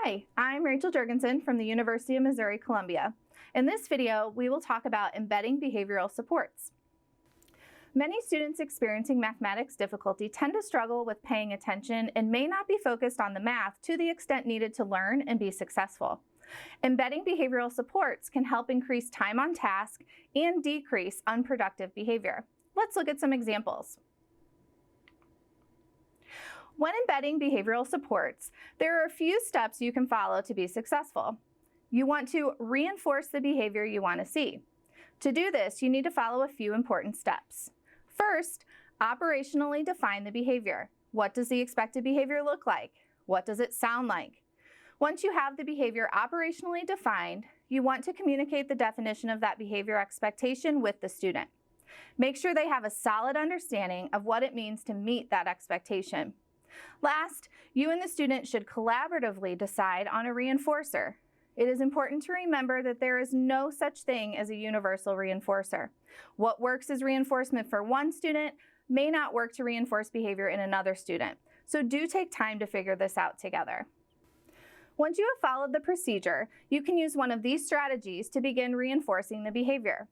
Hi, I'm Rachel Juergensen from the University of Missouri-Columbia. In this video, we will talk about embedding behavioral supports. Many students experiencing mathematics difficulty tend to struggle with paying attention and may not be focused on the math to the extent needed to learn and be successful. Embedding behavioral supports can help increase time on task and decrease unproductive behavior. Let's look at some examples. When embedding behavioral supports, there are a few steps you can follow to be successful. You want to reinforce the behavior you want to see. To do this, you need to follow a few important steps. First, operationally define the behavior. What does the expected behavior look like? What does it sound like? Once you have the behavior operationally defined, you want to communicate the definition of that behavior expectation with the student. Make sure they have a solid understanding of what it means to meet that expectation. Last, you and the student should collaboratively decide on a reinforcer. It is important to remember that there is no such thing as a universal reinforcer. What works as reinforcement for one student may not work to reinforce behavior in another student. So do take time to figure this out together. Once you have followed the procedure, you can use one of these strategies to begin reinforcing the behavior.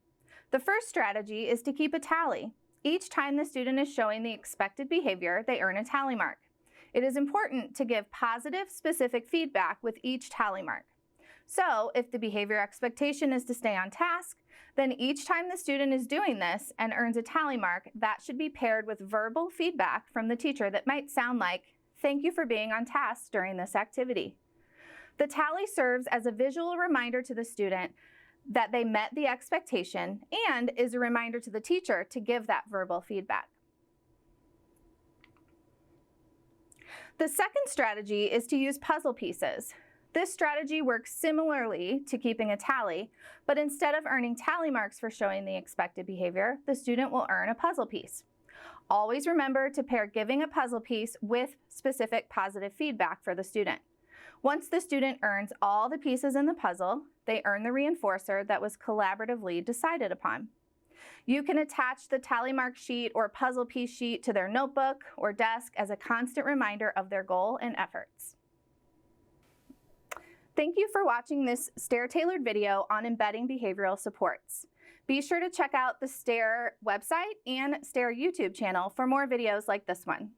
The first strategy is to keep a tally. Each time the student is showing the expected behavior, they earn a tally mark. It is important to give positive, specific feedback with each tally mark. So, if the behavior expectation is to stay on task, then each time the student is doing this and earns a tally mark, that should be paired with verbal feedback from the teacher that might sound like, "Thank you for being on task during this activity." The tally serves as a visual reminder to the student that they met the expectation and is a reminder to the teacher to give that verbal feedback. The second strategy is to use puzzle pieces. This strategy works similarly to keeping a tally, but instead of earning tally marks for showing the expected behavior, the student will earn a puzzle piece. Always remember to pair giving a puzzle piece with specific positive feedback for the student. Once the student earns all the pieces in the puzzle, they earn the reinforcer that was collaboratively decided upon. You can attach the tally mark sheet or puzzle piece sheet to their notebook or desk as a constant reminder of their goal and efforts. Thank you for watching this STAIR-tailored video on embedding behavioral supports. Be sure to check out the STAIR website and STAIR YouTube channel for more videos like this one.